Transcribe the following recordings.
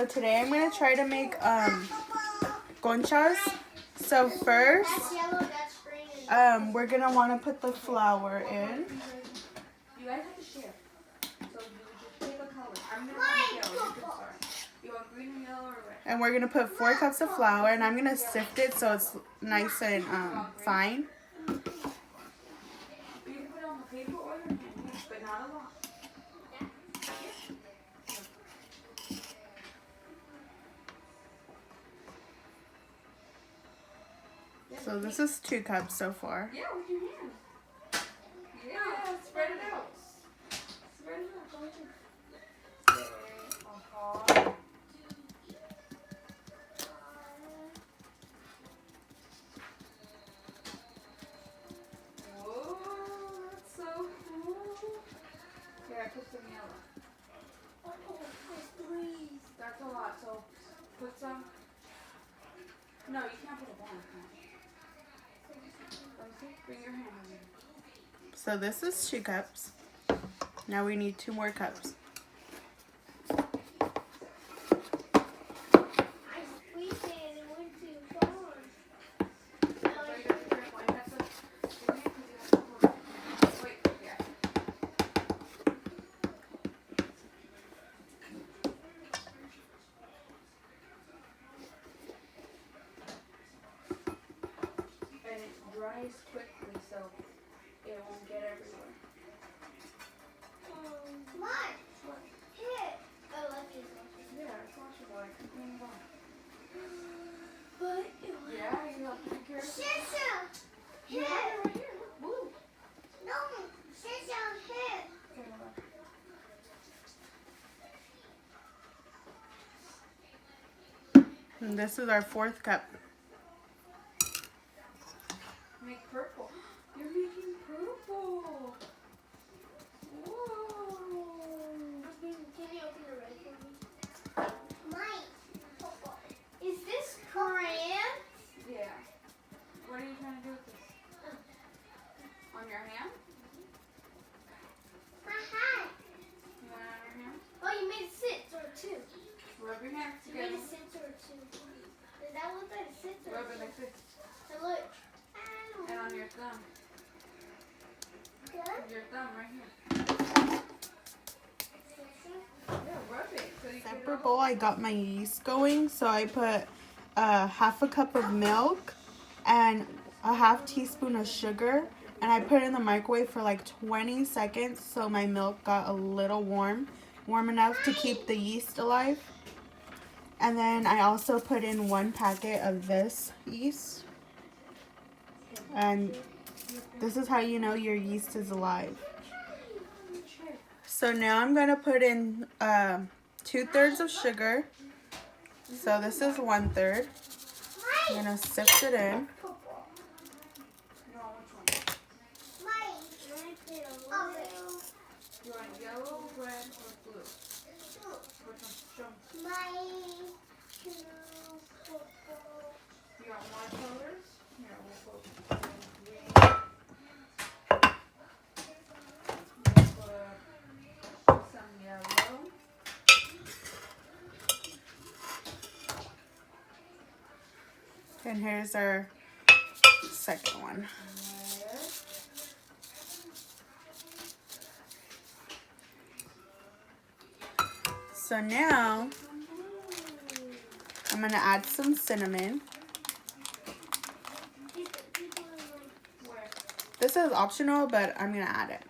So today I'm gonna try to make conchas. So first, we're gonna want to put the flour in. You guys have to share. So you just pick a color. I'm gonna have yellow. You can start. You want green, yellow, or red? And we're gonna put 4 cups of flour, and I'm gonna sift it so it's nice and fine. You can put it on the paper or your hand, but not a lot. So this is 2 cups so far. Yeah, with your hand. Yeah, spread it out. Spread it out. Go ahead. Whoa, that's so cool. Here, I put some yellow. That's a lot, so put some. No, you can't put a ball in it. Bring your hand over here. So this is 2 cups. Now we need 2 more cups. Dries quickly, so it won't get everywhere. Mom, hit. Oh, let me. Yeah, it's washable. I can clean it off. But Yeah, you have to be careful. Shisha, You hit. have it right here. Look, blue. No, Shisha, hit. Okay, hold on. And this is our 4th cup. Make purple. You're making purple. Whoa. Can you open the red for me? Mike, is this crayon? Yeah. What are you trying to do with this? On your hand? My hand. You want it on your hand? Oh, you made a scissor too. Rub your hands You made together. a scissor too. Does that look like a scissor? Rub it like this. And look. And on your thumb. Good. Your thumb right here. Yeah, rub it. So you Separate can bowl, I got my yeast going, so I put half a cup of milk and a half teaspoon of sugar, and I put it in the microwave for like 20 seconds so my milk got a little warm enough to keep the yeast alive. And then I also put in 1 packet of this yeast, and this is how you know your yeast is alive. So now I'm gonna put in 2/3 of sugar. So this is 1/3. I'm gonna sift it in. No, which one? Mike, You want yellow, red, or blue? Which one? Show me. You want more colors? Here, we'll put green. We'll put some yellow. And here's our second one. Red. So now I'm gonna add some cinnamon. Where? This is optional, but I'm gonna add it.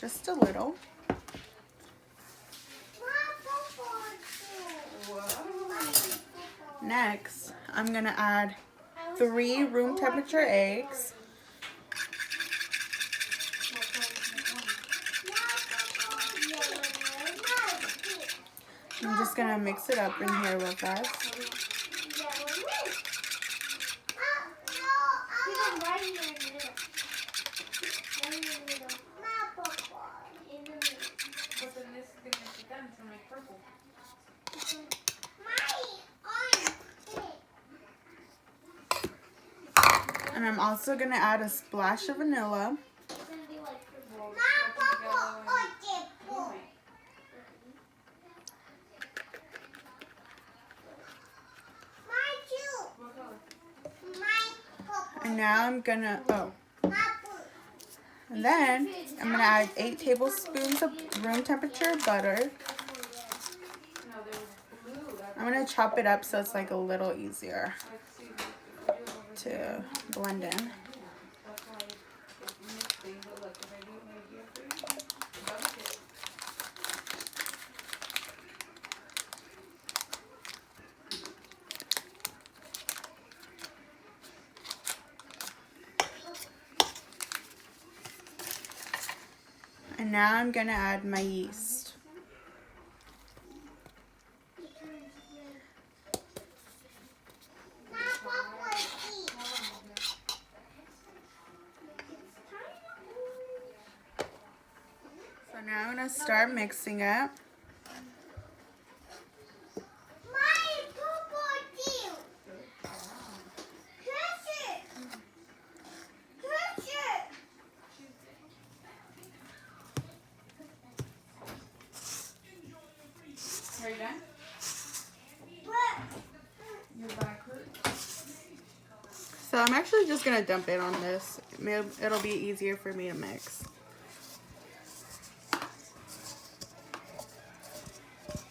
Just a little. Next, I'm gonna add 3 room temperature eggs. I'm just gonna mix it up in here real fast. But then this is going to make them to make purple. And I'm also gonna add a splash of vanilla. It's gonna be like And now I'm gonna, and then I'm gonna add 8 tablespoons of room temperature butter. I'm gonna chop it up so it's like a little easier to blend in. And now I'm gonna add my yeast. So now I'm gonna start mixing it. Are you done? Your back hurts? So I'm actually just gonna dump it on this. It'll be easier for me to mix.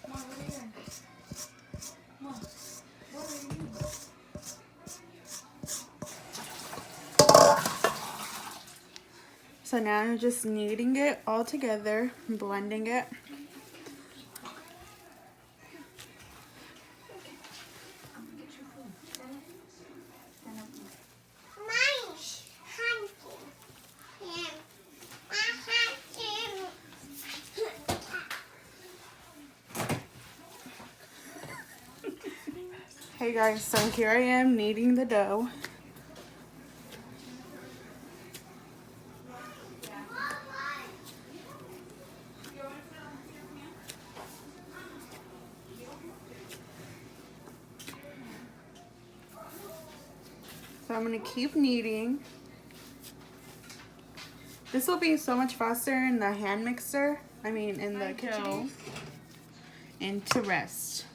Mom, what are you doing? Mom, what are you doing? So now I'm just kneading it all together, blending it. Hey guys, so here I am kneading the dough. So I'm gonna keep kneading. This will be so much faster in the hand mixer. I mean, in the kitchen. And to rest.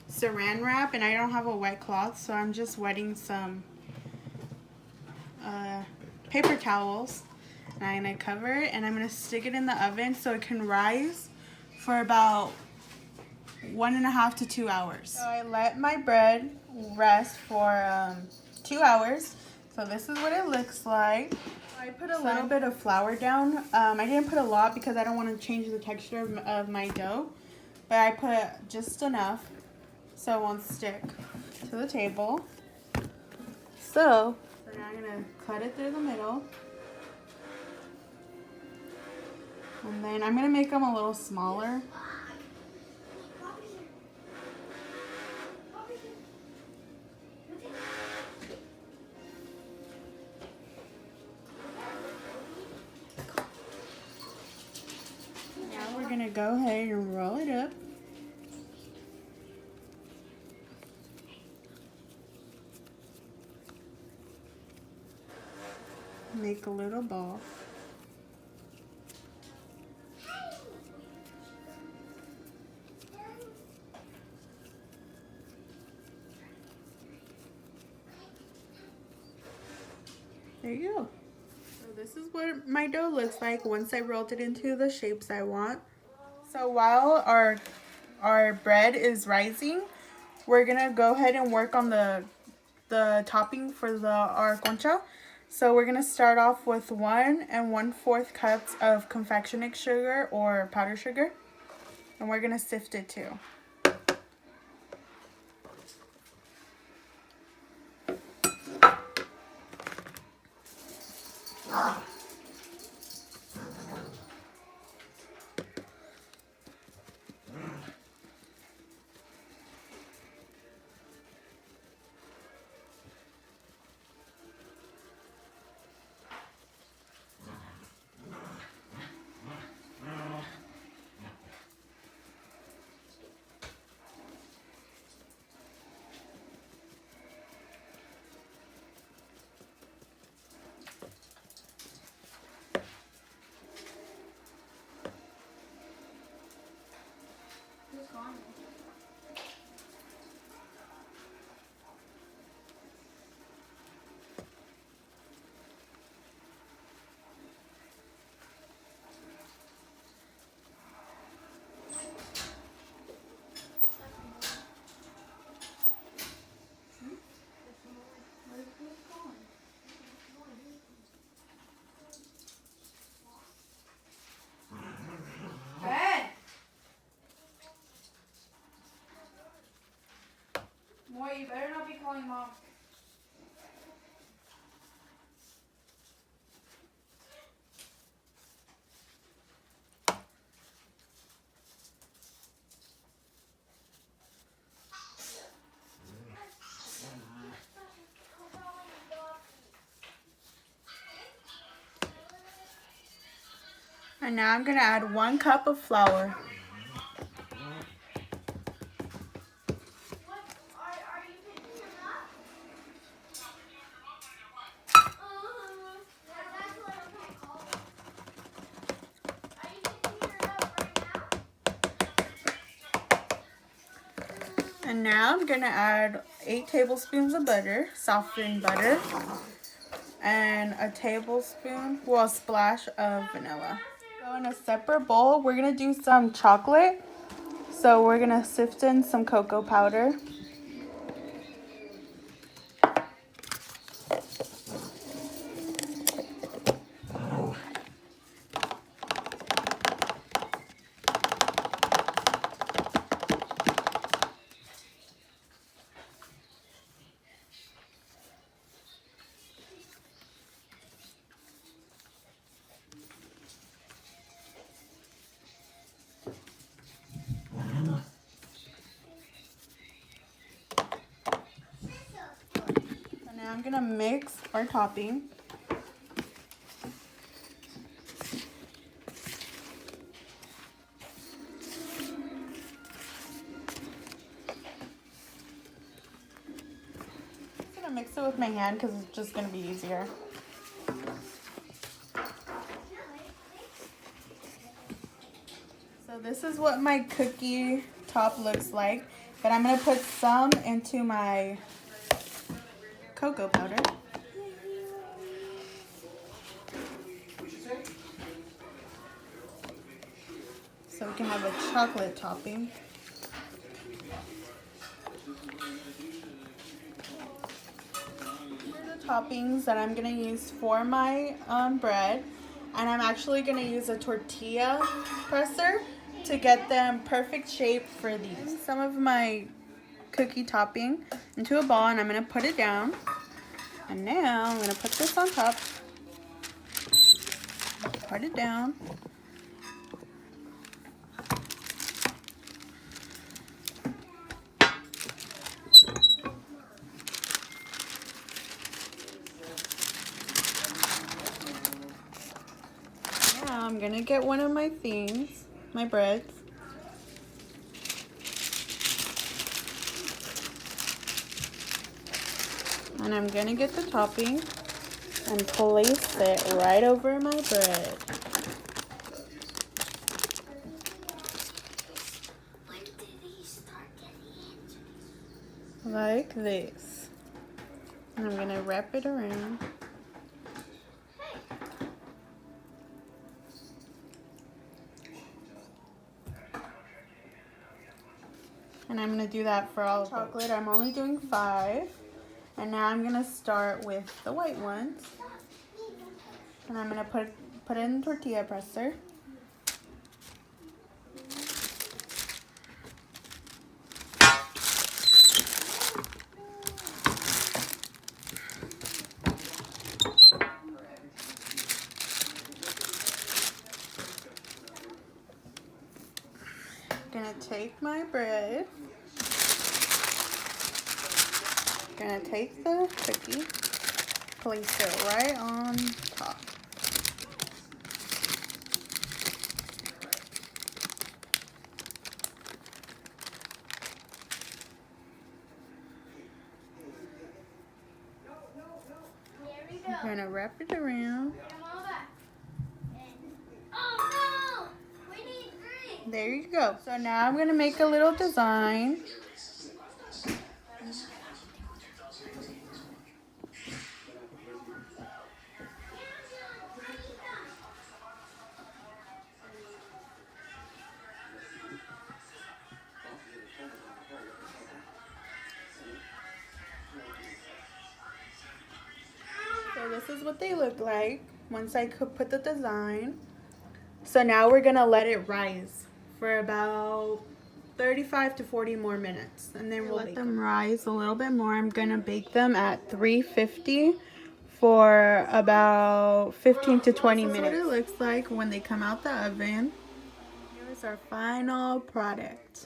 Saran wrap, and I don't have a wet cloth, so I'm just wetting some paper towels. And I'm gonna cover it, and I'm gonna stick it in the oven so it can rise for about 1.5 to 2 hours. So I let my bread rest for 2 hours. So this is what it looks like. I put a little bit of flour down. I didn't put a lot because I don't want to change the texture of my dough, but I put just enough so it won't stick to the table. So now I'm gonna cut it through the middle. And then I'm gonna make them a little smaller. Now we're gonna go ahead and roll it up. Make a little ball. There you go. So this is what my dough looks like once I rolled it into the shapes I want. So while our bread is rising, we're gonna go ahead and work on the topping for our concha. So we're gonna start off with 1 1/4 cups of confectionate sugar or powdered sugar, and we're gonna sift it too. And now I'm gonna add 1 cup of flour. And now I'm gonna add 8 tablespoons of butter, softened butter, and a tablespoon, well, a splash of vanilla. So in a separate bowl, we're gonna do some chocolate. So we're gonna sift in some cocoa powder. So now I'm gonna mix our topping. I'm gonna mix it with my hand because it's just gonna be easier. So this is what my cookie top looks like, but I'm gonna put some into my cocoa powder. So we can have a chocolate topping. These are the toppings that I'm gonna use for my bread, and I'm actually gonna use a tortilla presser to get them perfect shape for these. Some of my cookie topping into a ball, and I'm gonna put it down. And now I'm gonna put this on top. Put it down. Now I'm gonna get one of my things, my breads. And I'm gonna get the topping and place it right over my bread. When did he start getting it? Like this. And I'm gonna wrap it around. And I'm gonna do that for all chocolate. I'm only doing 5. And now I'm gonna start with the white ones. And I'm gonna put it in the tortilla presser. Gonna take my bread. Gonna take the cookie, place it right on top. There we go. I'm gonna wrap it around. Get 'em all back. Oh no! We need 3. There you go. So now I'm gonna make a little design. So this is what they look like once I could put the design. So now we're gonna let it rise for about 35 to 40 more minutes, and then we'll let them rise a little bit more. I'm gonna bake them at 350 for about 15 to 20 minutes. This is what it looks like when they come out the oven. Here's our final product.